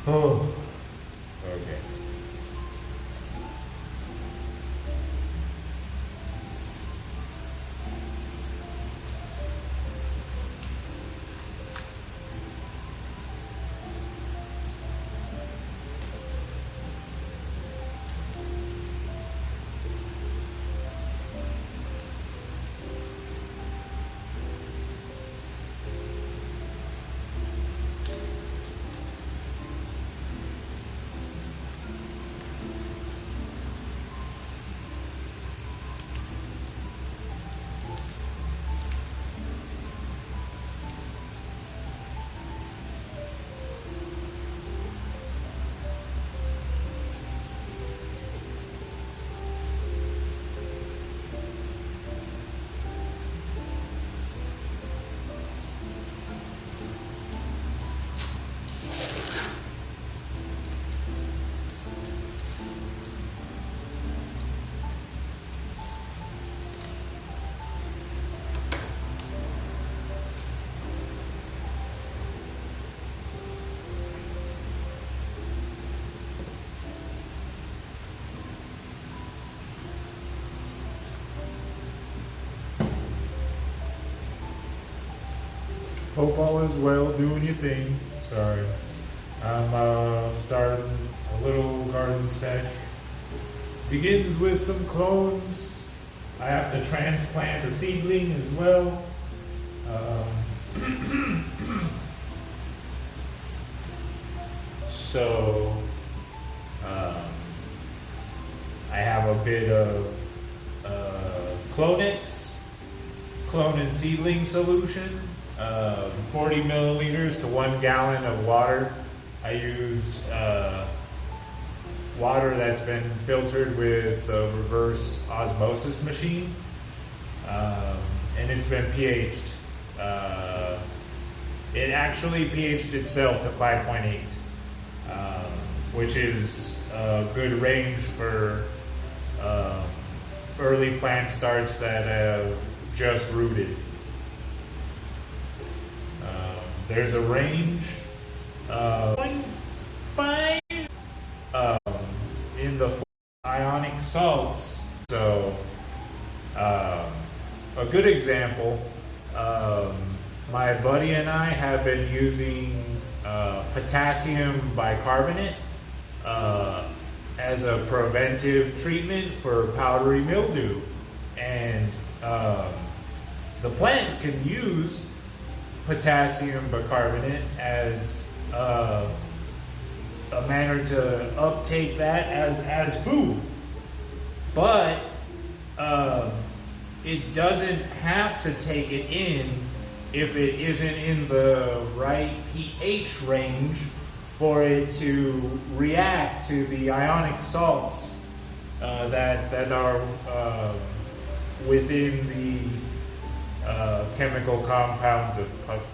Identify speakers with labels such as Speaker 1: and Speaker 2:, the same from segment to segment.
Speaker 1: Oh, okay. Hope all is well, doing your thing. Sorry. I'm starting a little garden sesh. Begins with some clones. I have to transplant a seedling as well. So, I have a bit of Clonex, clone and seedling solution. 40 milliliters to 1 gallon of water. I used water that's been filtered with the reverse osmosis machine, and it's been pH'd. It actually pH'd itself to 5.8, which is a good range for early plant starts that have just rooted. There's a range of 0.5 in the ionic salts. So, a good example, my buddy and I have been using potassium bicarbonate as a preventive treatment for powdery mildew. And the plant can use potassium bicarbonate as a manner to uptake that as food, but it doesn't have to take it in if it isn't in the right pH range for it to react to the ionic salts that are within the chemical compound of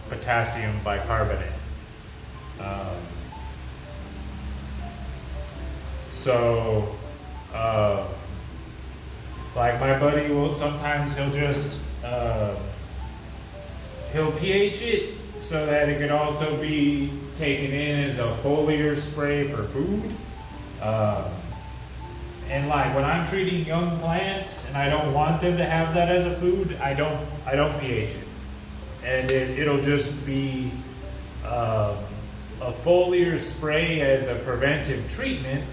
Speaker 1: potassium bicarbonate. So, like my buddy will sometimes he'll just he'll pH it so that it could also be taken in as a foliar spray for food. And like when I'm treating young plants and I don't want them to have that as a food, I don't pH it, and it'll just be a foliar spray as a preventive treatment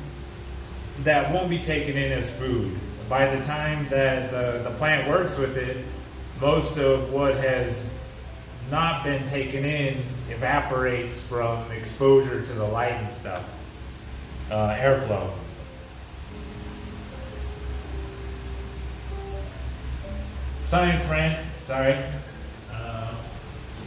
Speaker 1: that won't be taken in as food. By the time that the plant works with it, most of what has not been taken in evaporates from exposure to the light and stuff, airflow. Science rant, sorry. Let's see.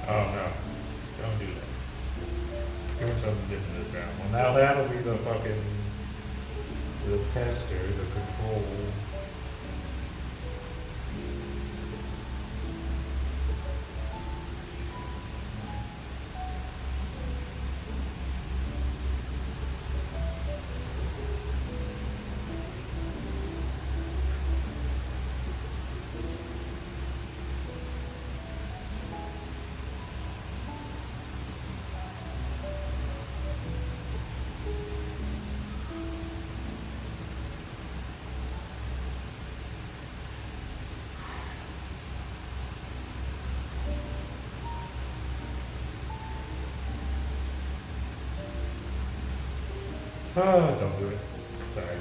Speaker 1: Oh no, don't do that. Doing something different this round. Well, now that'll be the fucking the tester, the control. Oh, don't do it. Sorry.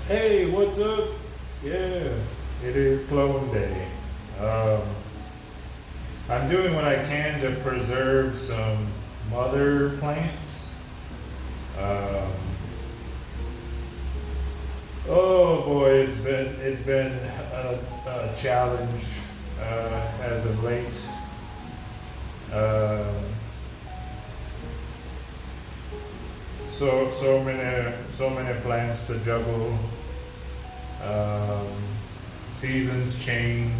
Speaker 1: Hey, what's up? Yeah, it is clone day. Um, I'm doing what I can to preserve some mother plants. Um, oh boy, it's been a challenge as of late. Um, so many plants to juggle. Um, Seasons change.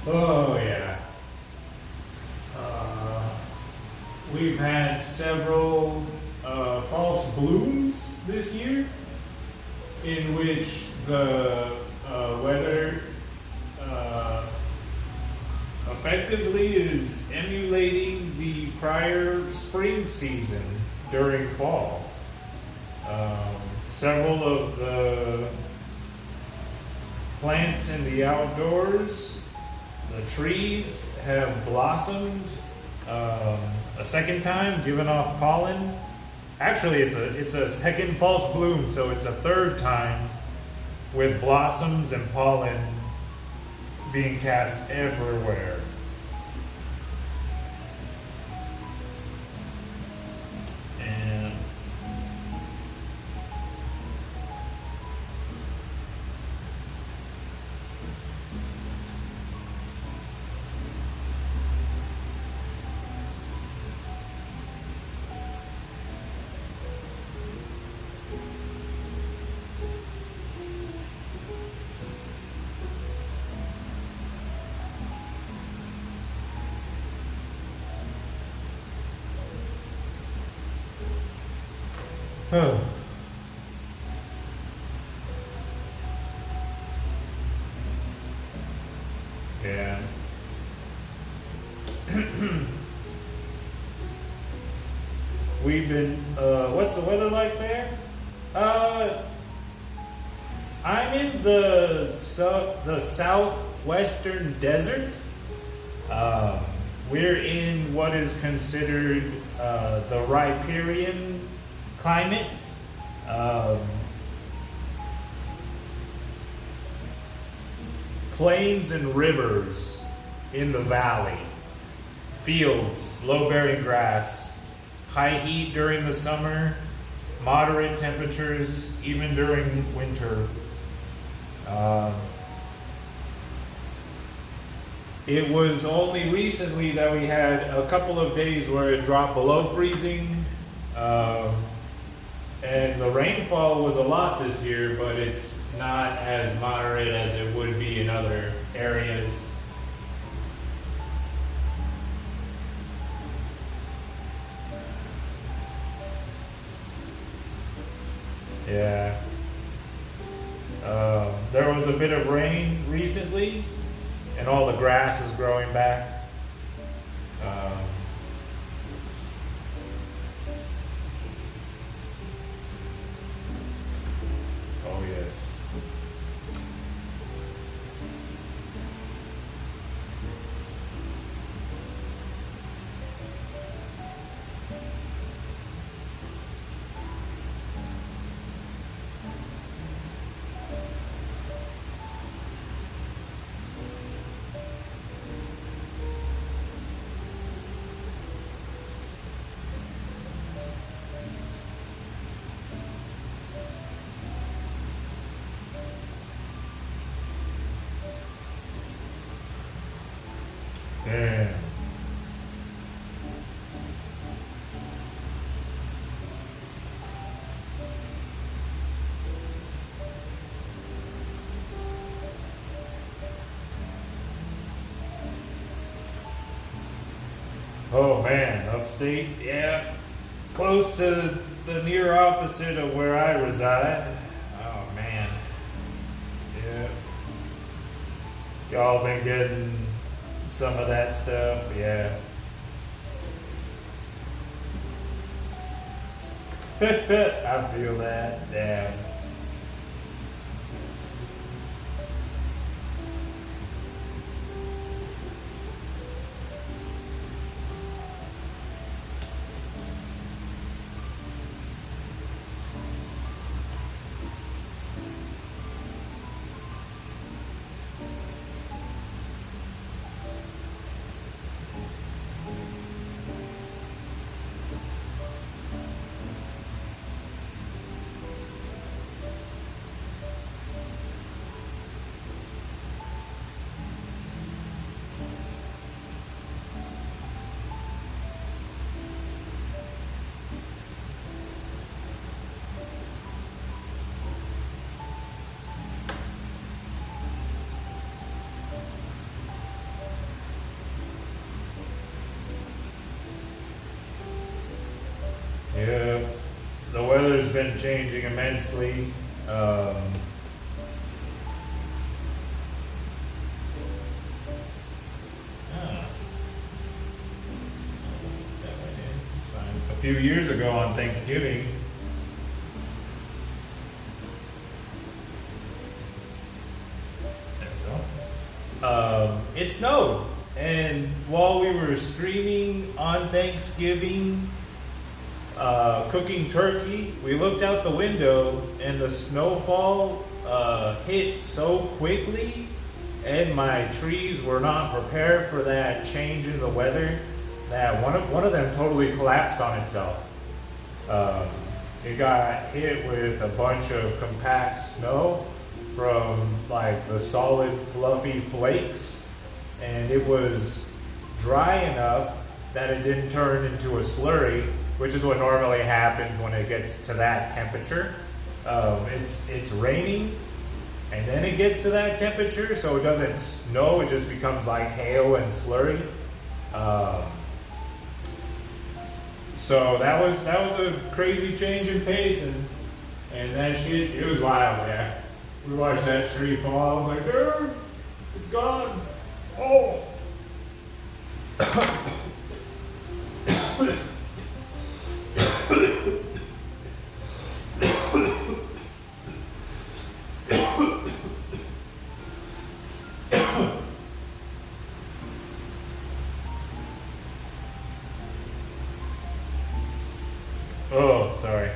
Speaker 1: Oh yeah. Uh, we've had several false blooms this year, in which the weather uh, effectively is emulating the prior spring season during fall. Several of the plants in the outdoors, the trees have blossomed a second time, giving off pollen. Actually, it's a second false bloom, so it's a third time with blossoms and pollen being cast everywhere. And oh, yeah. We've been. What's the weather like there? Uh, I'm in the southwestern desert. Um, we're in what is considered the riparian climate. Um, Plains and rivers in the valley, fields, low-bearing grass, high heat during the summer, moderate temperatures even during winter. Um, it was only recently that we had a couple of days where it dropped below freezing. And the rainfall was a lot this year, but it's not as moderate as it would be in other areas. Yeah. There was a bit of rain recently, and all the grass is growing back. Um, oh, yes. Damn. Oh man, upstate, yeah, close to the near opposite of where I reside. Oh Y'all been getting some of that stuff? Yeah. I feel that. Damn. Yeah, the weather's been changing immensely. Ah, that went in. It's fine. A few years ago on Thanksgiving, there we go. It snowed, and while we were streaming on Thanksgiving, cooking turkey, we looked out the window and the snowfall hit so quickly, and my trees were not prepared for that change in the weather that one of them totally collapsed on itself. It got hit with a bunch of compact snow from like the solid fluffy flakes, and it was dry enough that it didn't turn into a slurry, which is what normally happens when it gets to that temperature. It's raining, and then it gets to that temperature, so it doesn't snow, it just becomes like hail and slurry. So that was a crazy change in pace, and that shit, it was wild, yeah. We watched that tree fall, I was like, it's gone. Oh. Oh, sorry.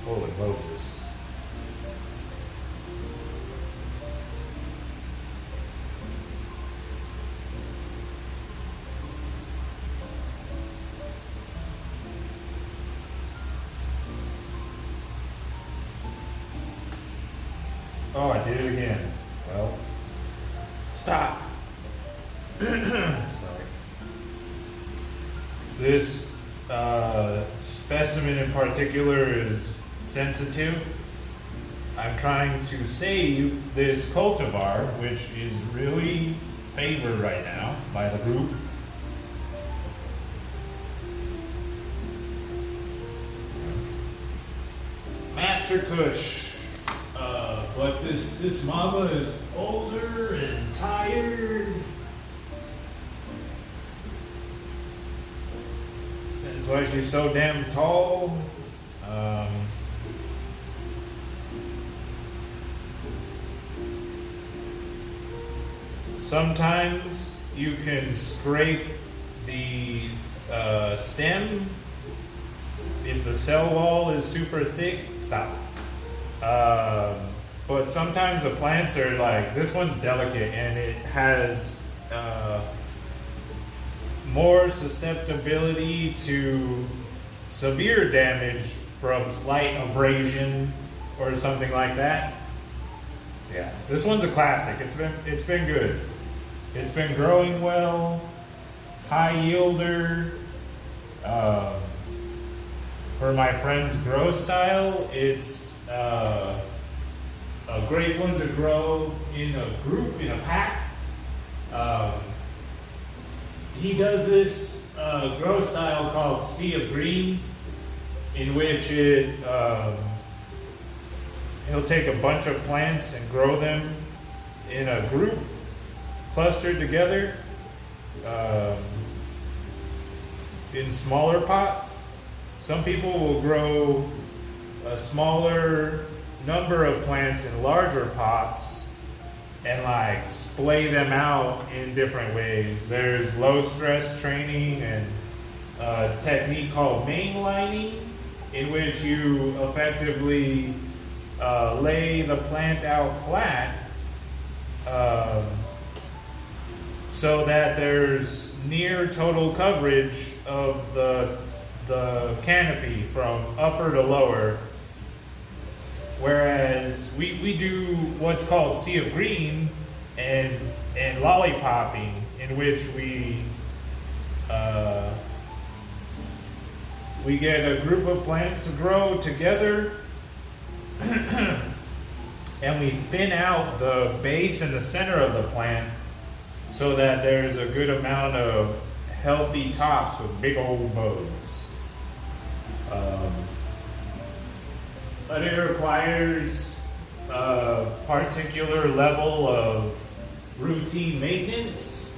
Speaker 1: Holy Moses. Oh, I did it again. Well, stop. Sorry. This specimen in particular is sensitive. I'm trying to save this cultivar, which is really favored right now by the group. Master Kush. But this mama is older and tired. That's why she's so damn tall. Sometimes you can scrape the stem if the cell wall is super thick. Stop. But sometimes the plants are like, this one's delicate and it has more susceptibility to severe damage from slight abrasion or something like that. Yeah, this one's a classic. It's been good. It's been growing well, high yielder. For my friend's grow style, it's a great one to grow in a group, in a pack. he does this grow style called Sea of Green, in which he'll take a bunch of plants and grow them in a group, clustered together in smaller pots. Some people will grow a smaller number of plants in larger pots and like splay them out in different ways. There's low stress training and a technique called mainlining, in which you effectively lay the plant out flat so that there's near total coverage of the canopy from upper to lower. Whereas we do what's called Sea of Green and lollipopping, in which we get a group of plants to grow together and we thin out the base and the center of the plant so that there's a good amount of healthy tops with big old buds. But it requires a particular level of routine maintenance.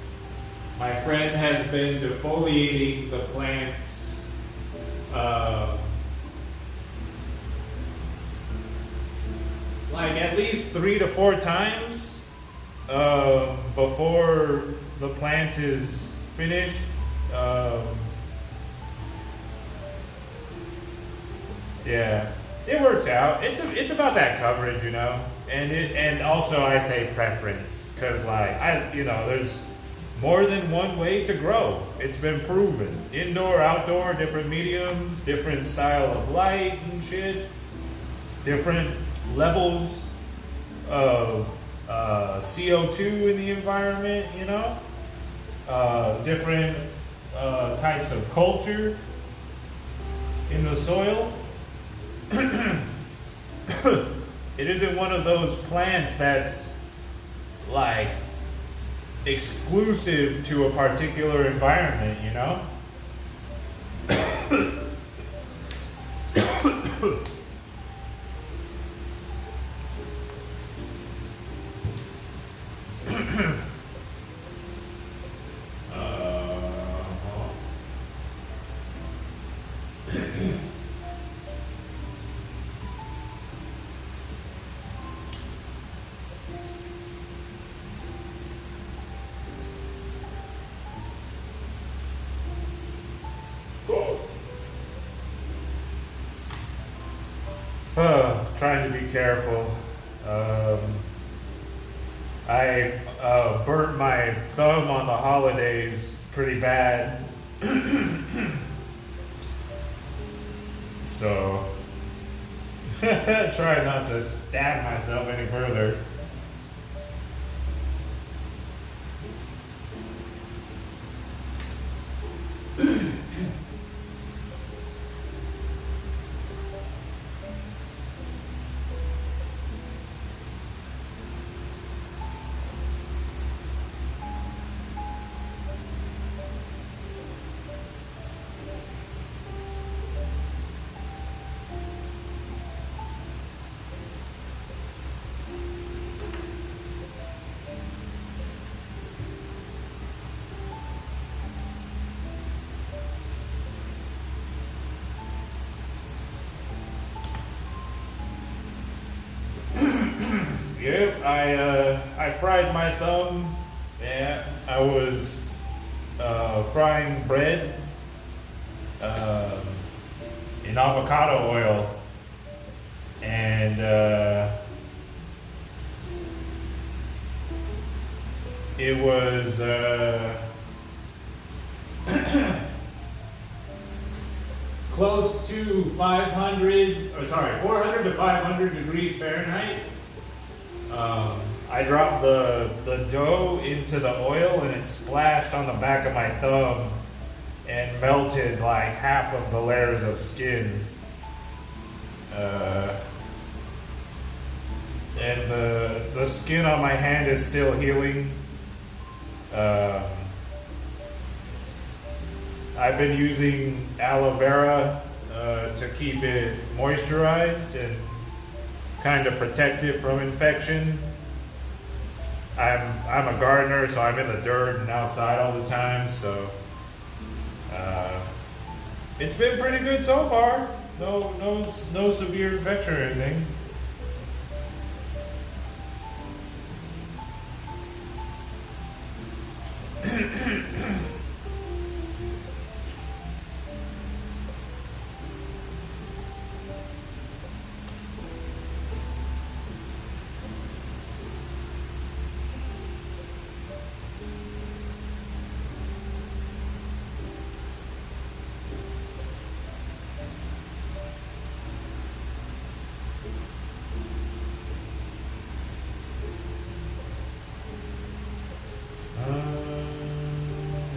Speaker 1: My friend has been defoliating the plants like at least 3 to 4 times before the plant is finished. Yeah, it works out. It's about that coverage, you know, and also I say preference, because there's more than one way to grow. It's been proven. Indoor, outdoor, different mediums, different style of light and shit, different levels of CO2 in the environment, you know, different types of culture in the soil. It isn't one of those plants that's like exclusive to a particular environment, you know? Trying to be careful. I burnt my thumb on the holidays pretty bad. So, try not to stab myself any further. Yep, I fried my thumb. Yeah, I was frying bread in avocado oil, and it was close to 400 to 500 degrees Fahrenheit. I dropped the dough into the oil and it splashed on the back of my thumb and melted like half of the layers of skin. And the skin on my hand is still healing. I've been using aloe vera to keep it moisturized and kind of protect it from infection. I'm a gardener, so I'm in the dirt and outside all the time, so it's been pretty good so far. No severe infection or anything.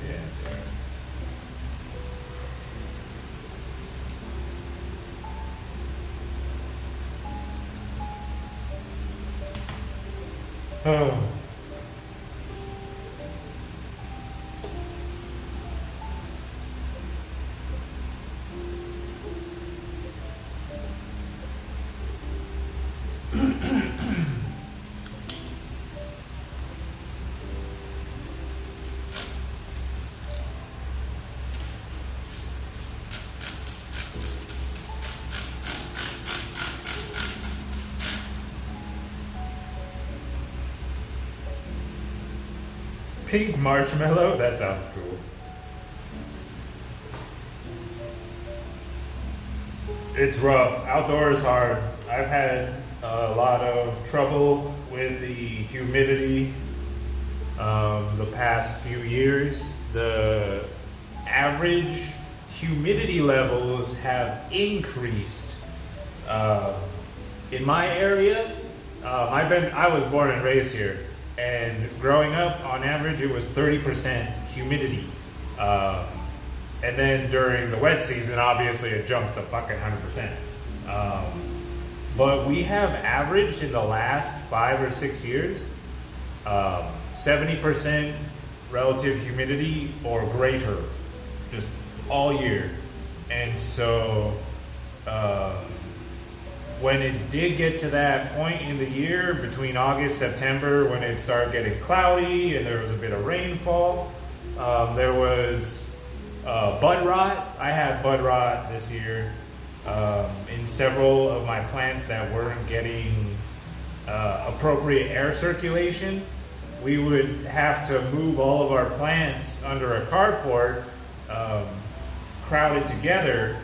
Speaker 1: Yeah, it's all right. Oh. Pink marshmallow? That sounds cool. It's rough. Outdoor is hard. I've had a lot of trouble with the humidity the past few years. The average humidity levels have increased. In my area, I was born and raised here. And growing up, on average, it was 30% humidity. And then during the wet season, obviously, it jumps to fucking 100%. But we have averaged in the last 5 or 6 years, 70% relative humidity or greater, just all year. And so, when it did get to that point in the year between August, September, when it started getting cloudy and there was a bit of rainfall, there was bud rot. I had bud rot this year in several of my plants that weren't getting appropriate air circulation. We would have to move all of our plants under a carport, crowded together,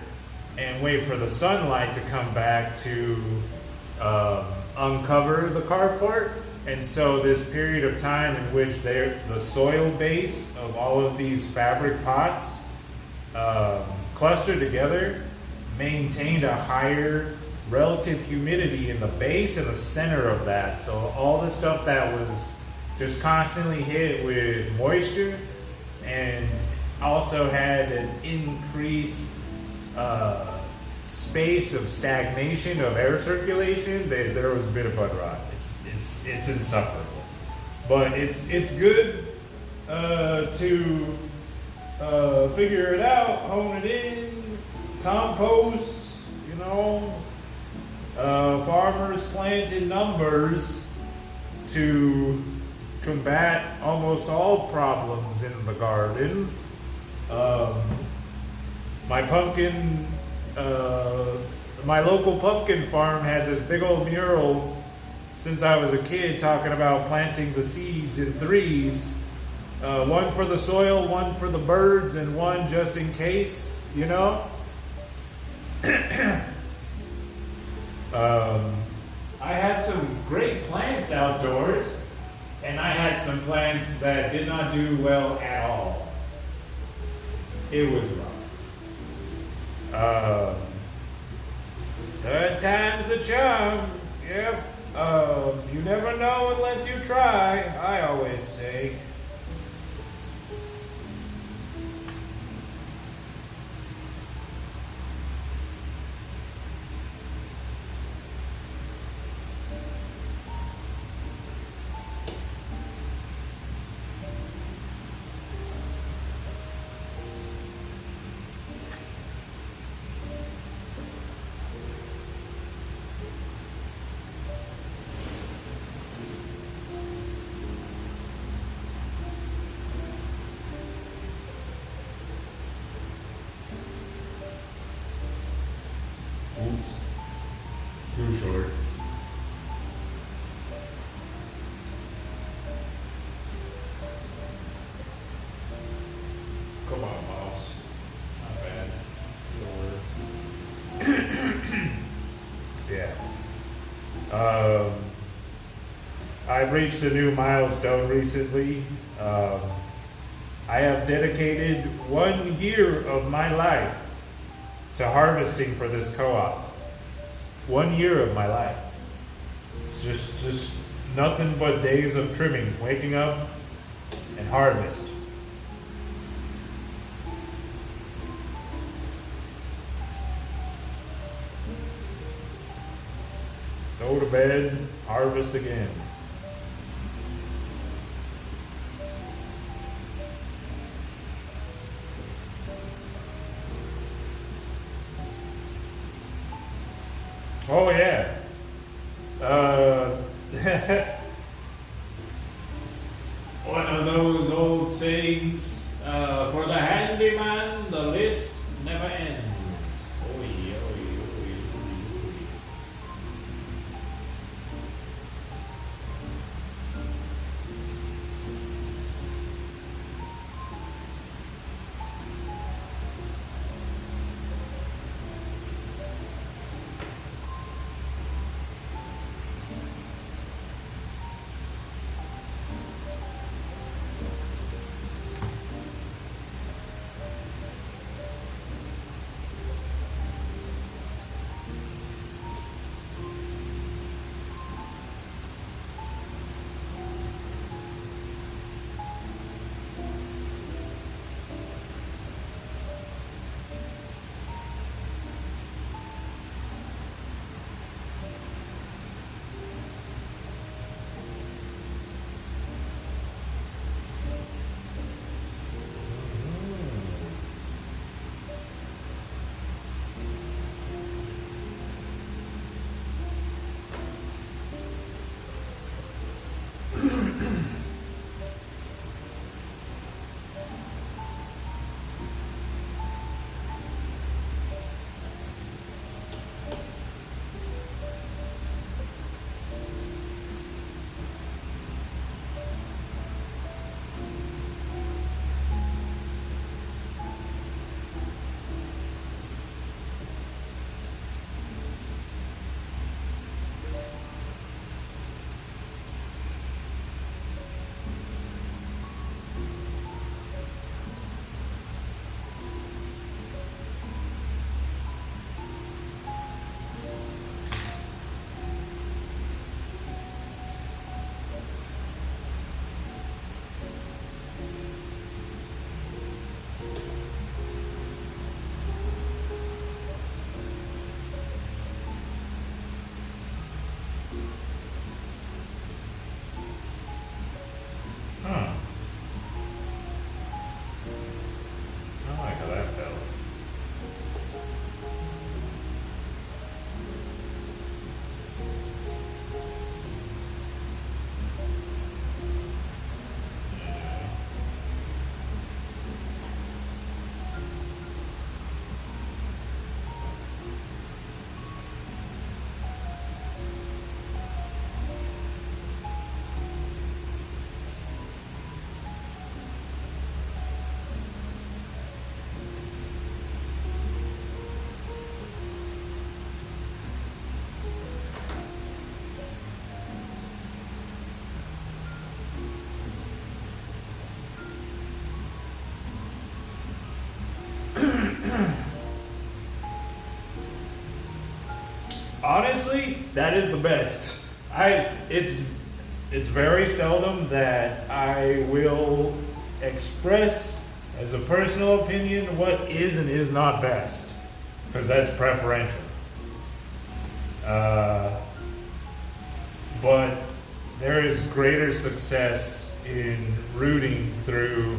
Speaker 1: and wait for the sunlight to come back to uncover the carport. And so this period of time in which the soil base of all of these fabric pots clustered together maintained a higher relative humidity in the base and the center of that. So all the stuff that was just constantly hit with moisture and also had an increased space of stagnation of air circulation, there was a bit of bud rot. It's insufferable, but it's good to figure it out, hone it in, compost. You know, farmers plant in numbers to combat almost all problems in the garden. My local pumpkin farm had this big old mural since I was a kid talking about planting the seeds in threes. One for the soil, one for the birds, and one just in case, you know? I had some great plants outdoors, and I had some plants that did not do well at all. It was rough. Third time's the charm. Yep. You never know unless you try, I always say.
Speaker 2: moves too short.
Speaker 1: Come on, boss. Not bad. Yeah. I've reached a new milestone recently. I have dedicated 1 year of my life to harvesting for this co-op. 1 year of my life. It's just nothing but days of trimming, waking up and harvest. Go to bed, harvest again. Oh yeah. One of those old sayings, for the handyman, the list never ends. Oy, oy, oy, oy, oy. I like how that felt. Honestly, that is the best. It's very seldom that I will express as a personal opinion what is and is not best, because that's preferential. But there is greater success in rooting through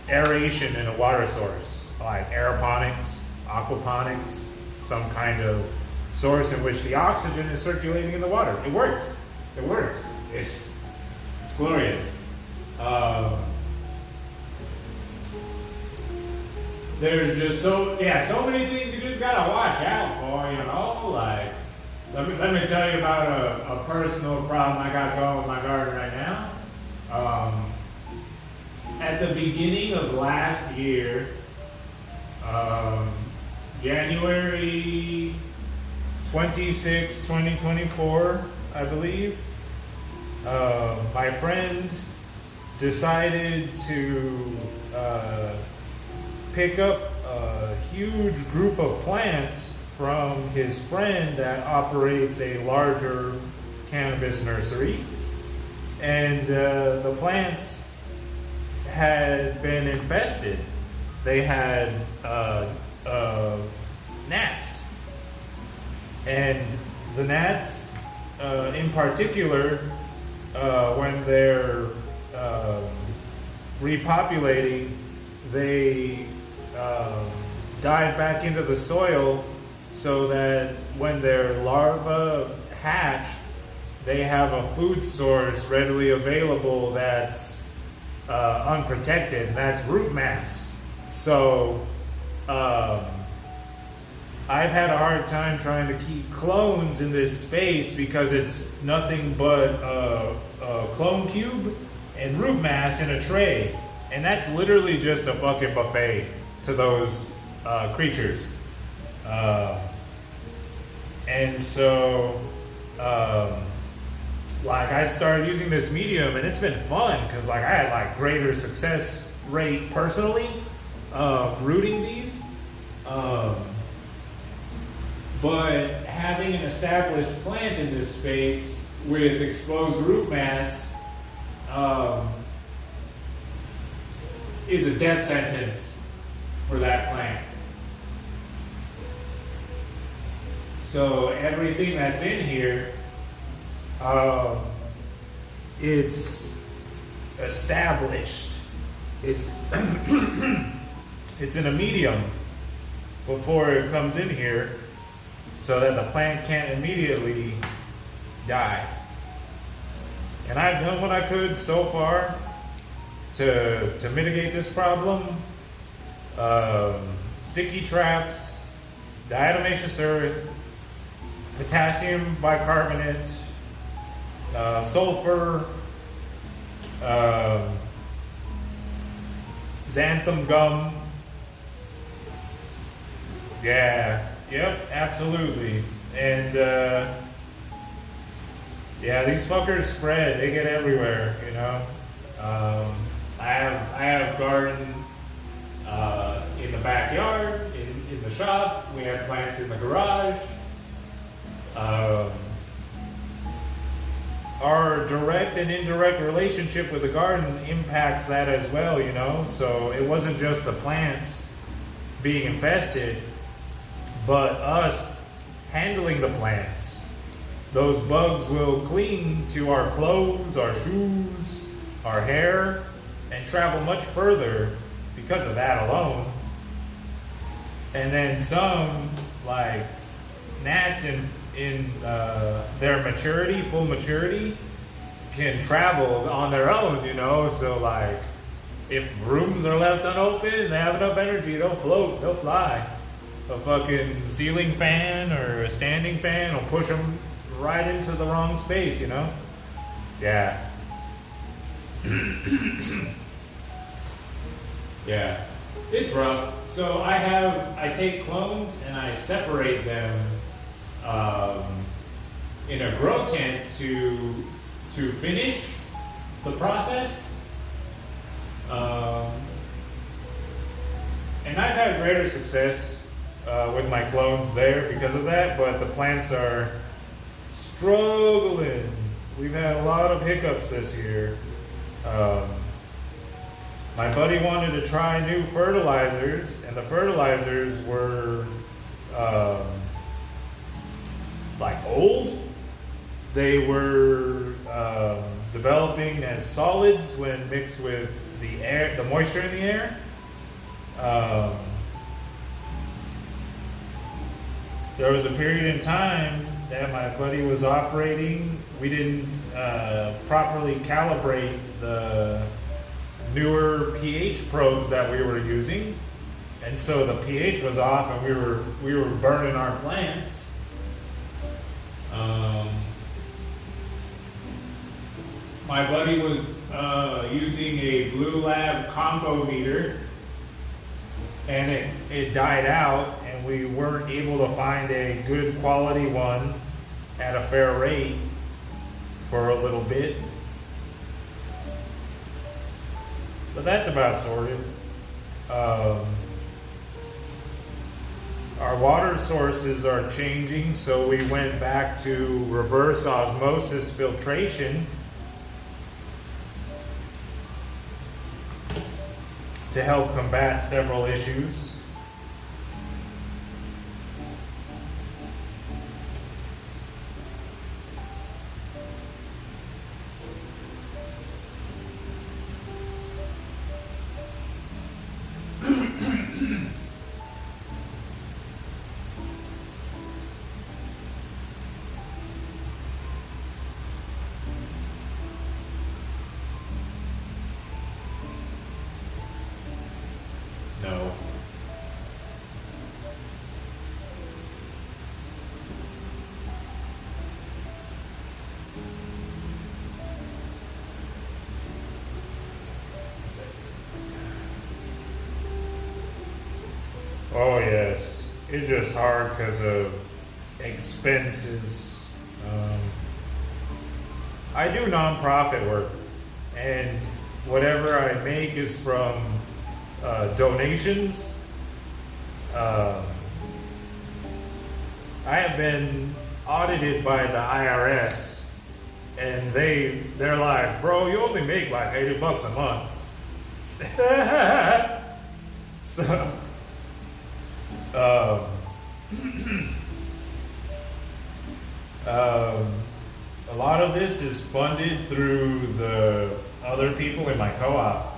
Speaker 1: aeration in a water source, like aeroponics, aquaponics, some kind of source in which the oxygen is circulating in the water. It works. It works. It's glorious. there's just so many things you just gotta watch out for, you know. Like, let me tell you about a personal problem I got going with my garden right now. At the beginning of last year, January 26, 2024, I believe, my friend decided to pick up a huge group of plants from his friend that operates a larger cannabis nursery. And the plants had been infested. They had gnats. And the gnats, in particular, when they're repopulating, they dive back into the soil so that when their larvae hatch, they have a food source readily available that's unprotected, and that's root mass. So I've had a hard time trying to keep clones in this space because it's nothing but a clone cube and root mass in a tray, and that's literally just a fucking buffet to those creatures. And so like, I started using this medium, and it's been fun because like I had like greater success rate personally rooting these. But having an established plant in this space with exposed root mass is a death sentence for that plant. So everything that's in here, it's established. It's it's in a medium before it comes in here, so that the plant can't immediately die. And I've done what I could so far to mitigate this problem. Sticky traps, diatomaceous earth, potassium bicarbonate, sulfur, xanthan gum. Yeah, yep, absolutely. And yeah, these fuckers spread. They get everywhere, you know. I have garden in the backyard, in the shop. We have plants in the garage. Our direct and indirect relationship with the garden impacts that as well, you know. So it wasn't just the plants being infested, but us handling the plants. Those bugs will cling to our clothes, our shoes, our hair, and travel much further because of that alone. And then some, like gnats in their maturity, full maturity, can travel on their own, you know. So like, if rooms are left unopened, they have enough energy, they'll float, they'll fly. A fucking ceiling fan or a standing fan will push them right into the wrong space, you know? Yeah. Yeah, it's rough. So I take clones and I separate them in a grow tent to finish the process. And I've had greater success with my clones there because of that, but the plants are struggling. We've had a lot of hiccups this year. My buddy wanted to try new fertilizers, and the fertilizers were like old. They were developing as solids when mixed with the air, the moisture in the air. There was a period in time that my buddy was operating. We didn't properly calibrate the newer pH probes that we were using. And so the pH was off, and we were burning our plants. My buddy was using a Blue Lab combo meter, and it died out, and we weren't able to find a good quality one at a fair rate for a little bit. But that's about sorted. Our water sources are changing, so we went back to reverse osmosis filtration to help combat several issues. No. Oh yes, it's just hard because of expenses. I do nonprofit work, and whatever I make is from donations. I have been audited by the IRS, and they're like, bro, you only make like $80 a month. So a lot of this is funded through the other people in my co-op.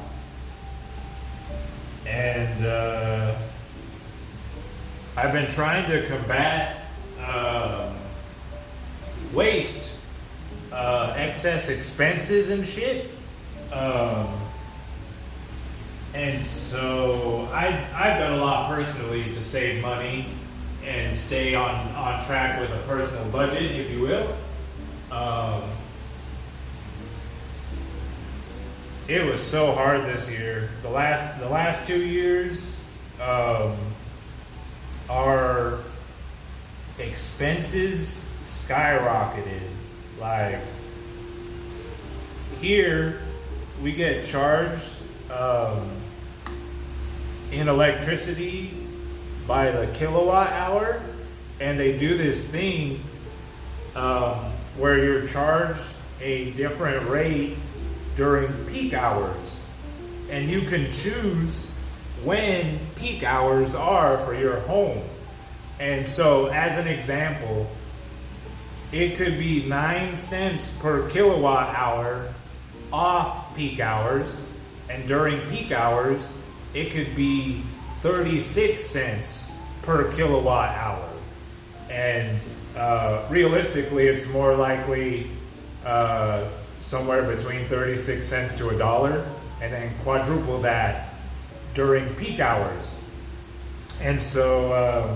Speaker 1: And I've been trying to combat waste, excess expenses and shit. And so I've done a lot personally to save money and stay on track with a personal budget, if you will. It was so hard this year. The last 2 years, our expenses skyrocketed. Like here, we get charged in electricity by the kilowatt hour, and they do this thing where you're charged a different rate during peak hours, and you can choose when peak hours are for your home. And so as an example, it could be 9 cents per kilowatt hour off peak hours, and during peak hours it could be 36 cents per kilowatt hour. And realistically, it's more likely somewhere between 36 cents to $1, and then quadruple that during peak hours. And so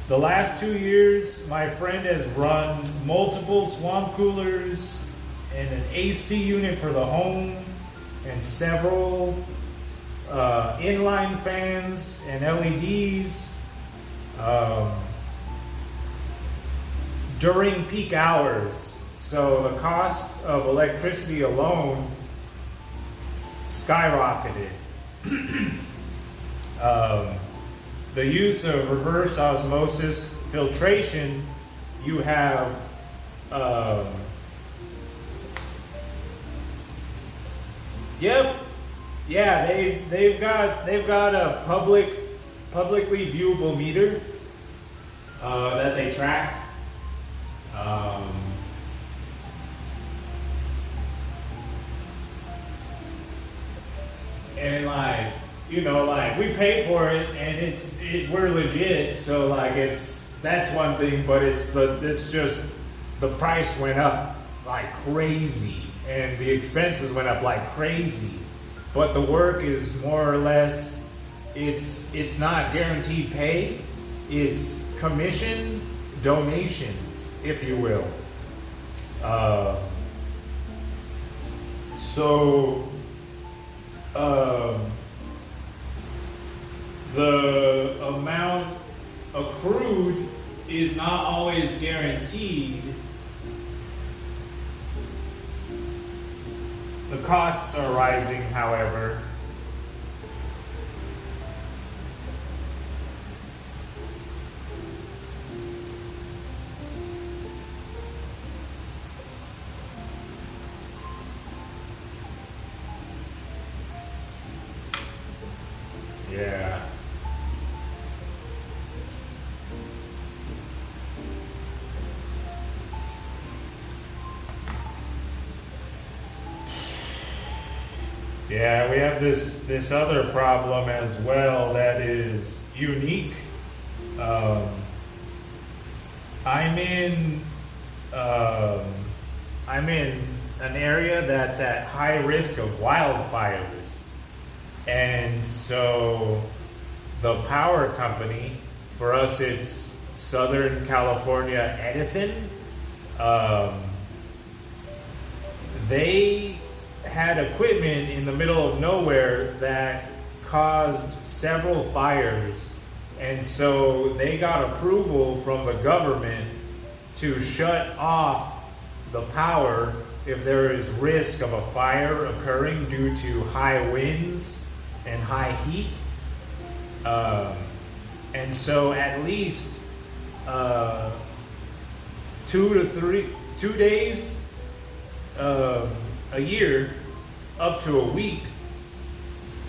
Speaker 1: the last 2 years, my friend has run multiple swamp coolers and an AC unit for the home, and several inline fans and LEDs during peak hours. So the cost of electricity alone skyrocketed. The use of reverse osmosis filtration, you have they've got a publicly viewable meter that they track. And like, you know, like we pay for it, and we're legit. So like that's one thing, but it's just the price went up like crazy, and the expenses went up like crazy. But the work is more or less it's not guaranteed pay. It's commission donations, if you will. So the amount accrued is not always guaranteed. The costs are rising, however. Yeah. Yeah, we have this other problem as well that is unique. I'm in I'm in an area that's at high risk of wildfires, and so the power company, for us it's Southern California Edison. They had equipment in the middle of nowhere that caused several fires, and so they got approval from the government to shut off the power if there is risk of a fire occurring due to high winds and high heat. And so at least 2 days a year, up to a week,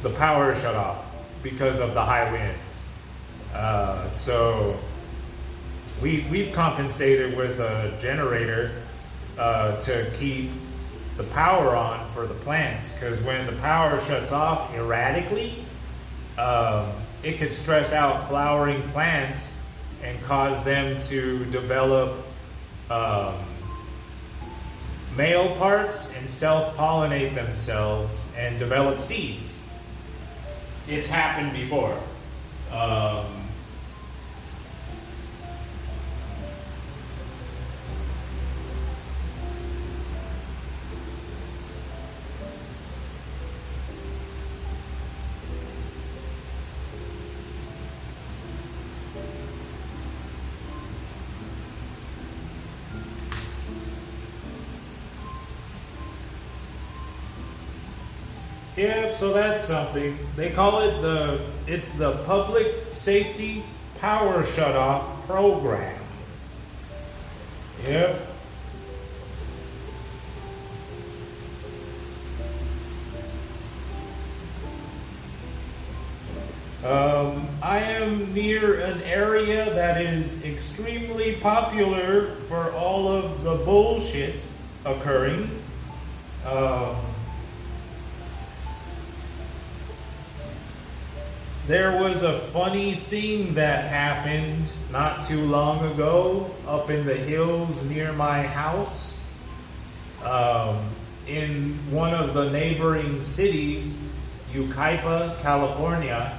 Speaker 1: the power is shut off because of the high winds. So we've compensated with a generator to keep the power on for the plants, because when the power shuts off erratically, it could stress out flowering plants and cause them to develop male parts and self-pollinate themselves and develop seeds. It's happened before. Yeah, so that's something. They call it it's the Public Safety Power Shutoff Program. Yep. I am near an area that is extremely popular for all of the bullshit occurring. There was a funny thing that happened not too long ago up in the hills near my house. In one of the neighboring cities, Yucaipa, California,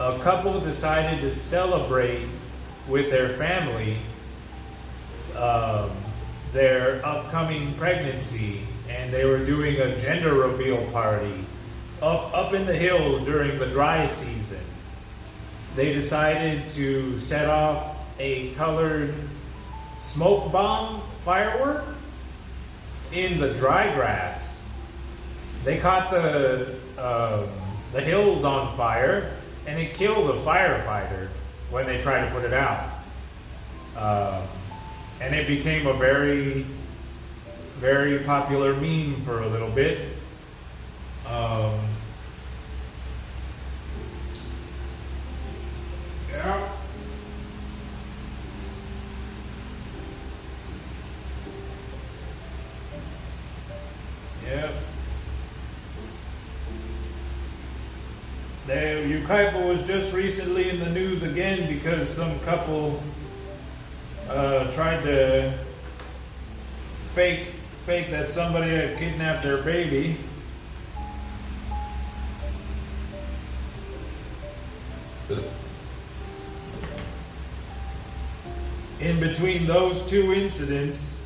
Speaker 1: a couple decided to celebrate with their family their upcoming pregnancy, and they were doing a gender reveal party up in the hills during the dry season. They decided to set off a colored smoke bomb firework in the dry grass. They caught the hills on fire, and it killed a firefighter when they tried to put it out. And it became a very, very popular meme for a little bit. Yeah. Yep. Yucaipa was just recently in the news again because some couple tried to fake that somebody had kidnapped their baby. in between those two incidents,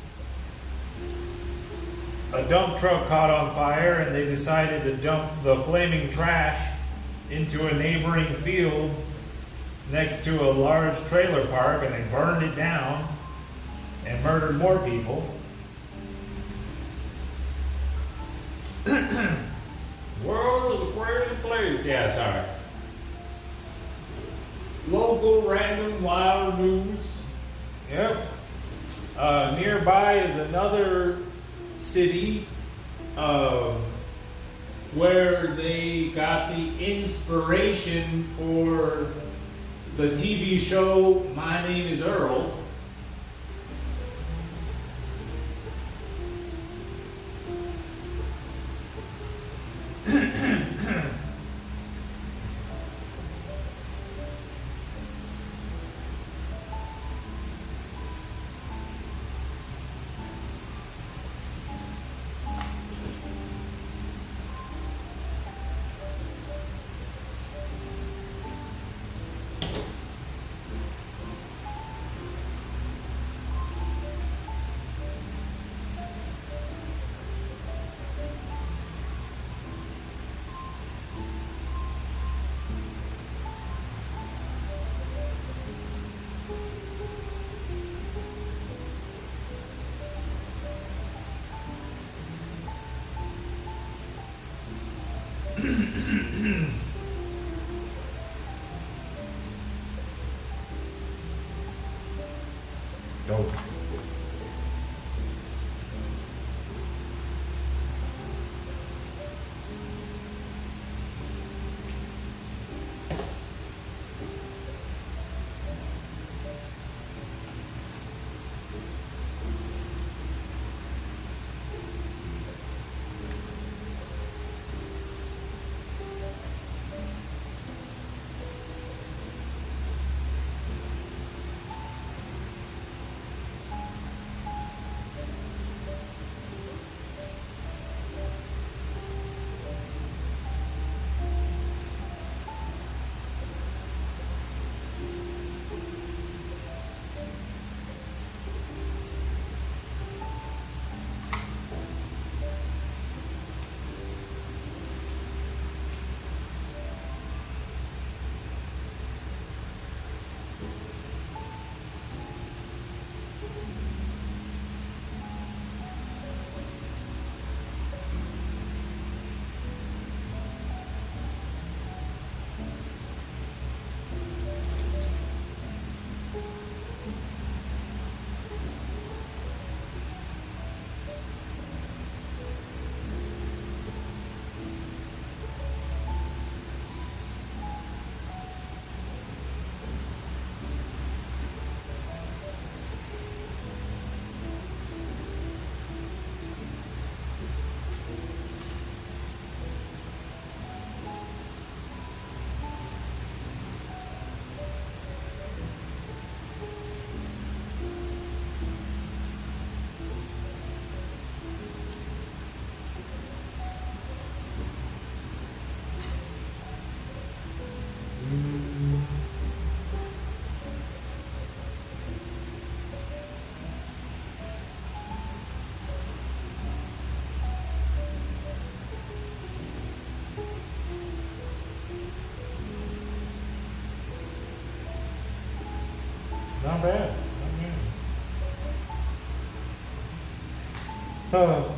Speaker 1: a dump truck caught on fire and they decided to dump the flaming trash into a neighboring field next to a large trailer park, and they burned it down and murdered more people.
Speaker 2: World is a crazy place. Yeah, sorry.
Speaker 1: Local random wild news. Yep. Nearby is another city where they got the inspiration for the TV show My Name is Earl. Dope. Not bad. Not bad. Oh.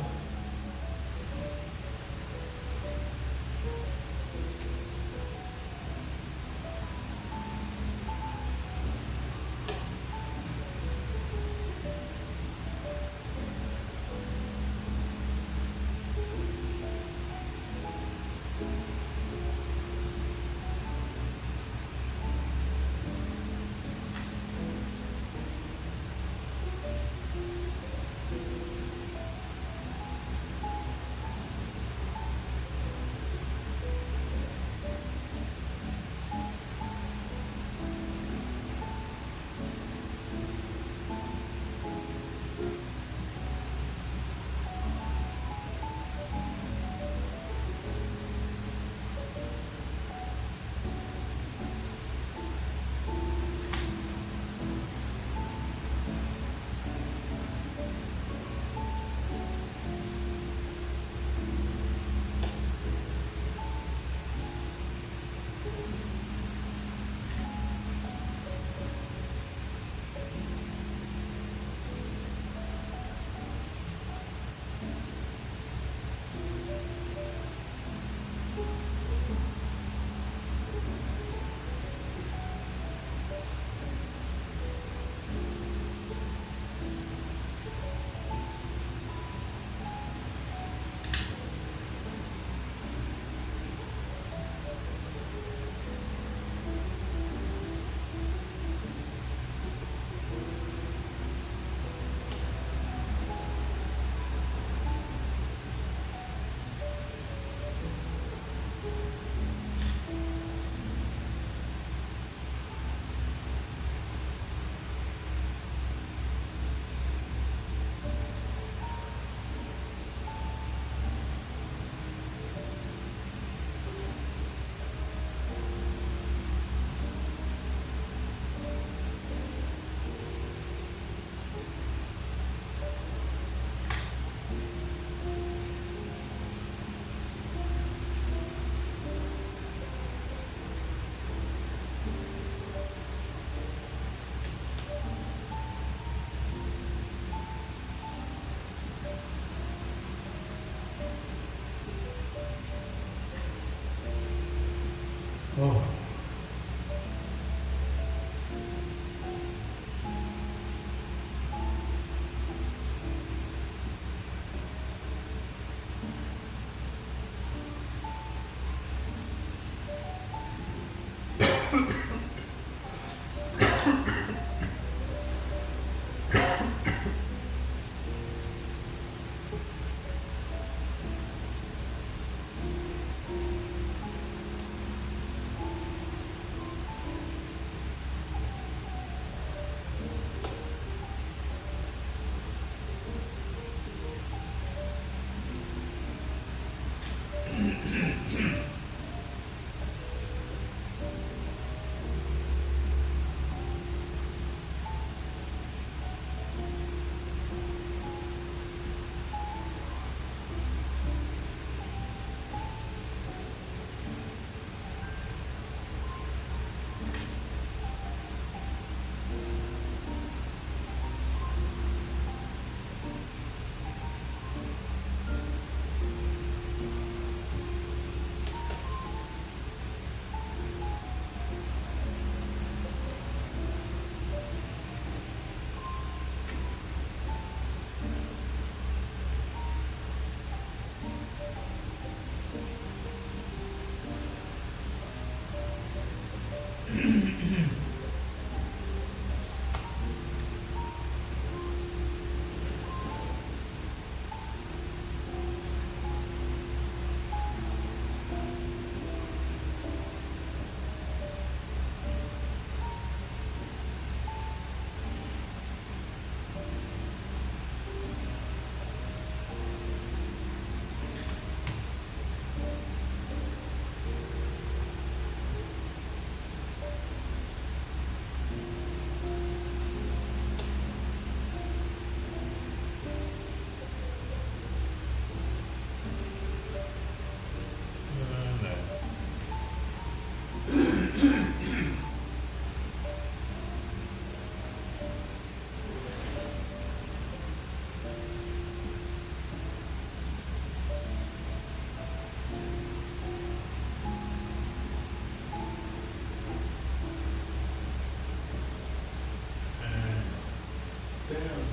Speaker 3: Damn.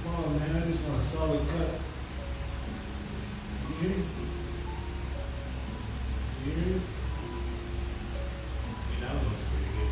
Speaker 3: Come on, man. I just want a solid cut. Here. Here. That looks pretty good.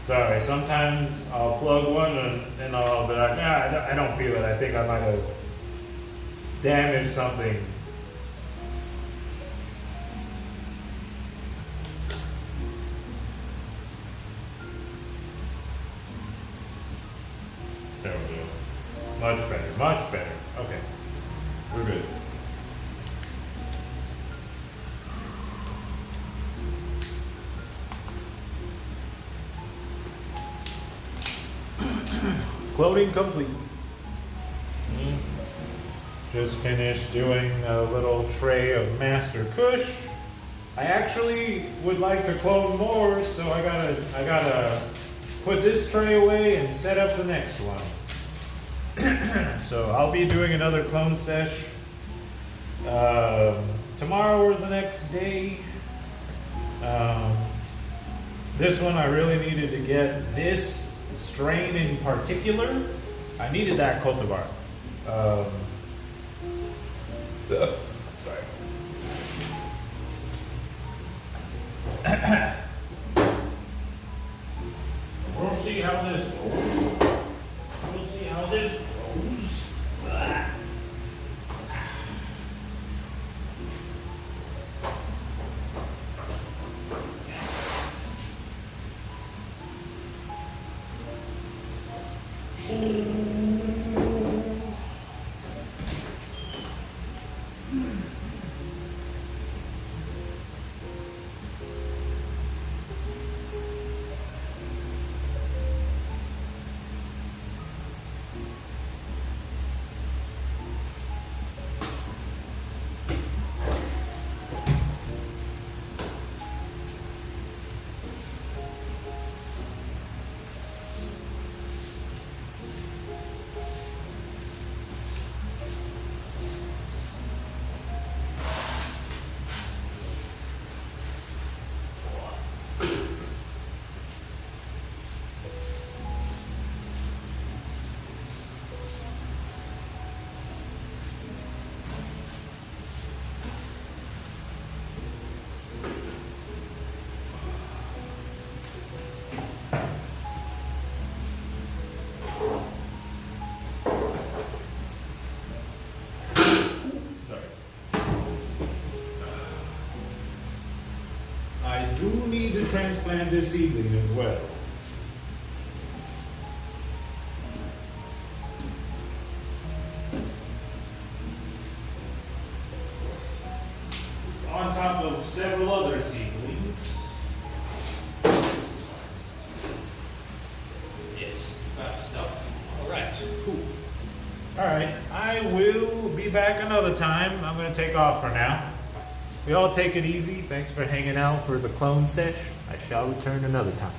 Speaker 1: Sorry, sometimes I'll plug one and I'll be like, nah, I don't feel it. I think I might have damaged something. There we go. Much better, much better. Okay, we're good. Clothing complete. Just finished doing a little tray of Master Kush. I actually would like to clone more, so I gotta put this tray away and set up the next one. So I'll be doing another clone sesh tomorrow or the next day. This one I really needed to get this strain in particular. I needed that cultivar. Sorry. We'll see how this goes. We'll see how this goes. I do need to transplant this seedling as well. of several other seedlings. Yes, got stuff. Alright, cool. Alright, I will be back another time. I'm gonna take off for now. We all take it easy. Thanks for hanging out for the clone sesh. I shall return another time.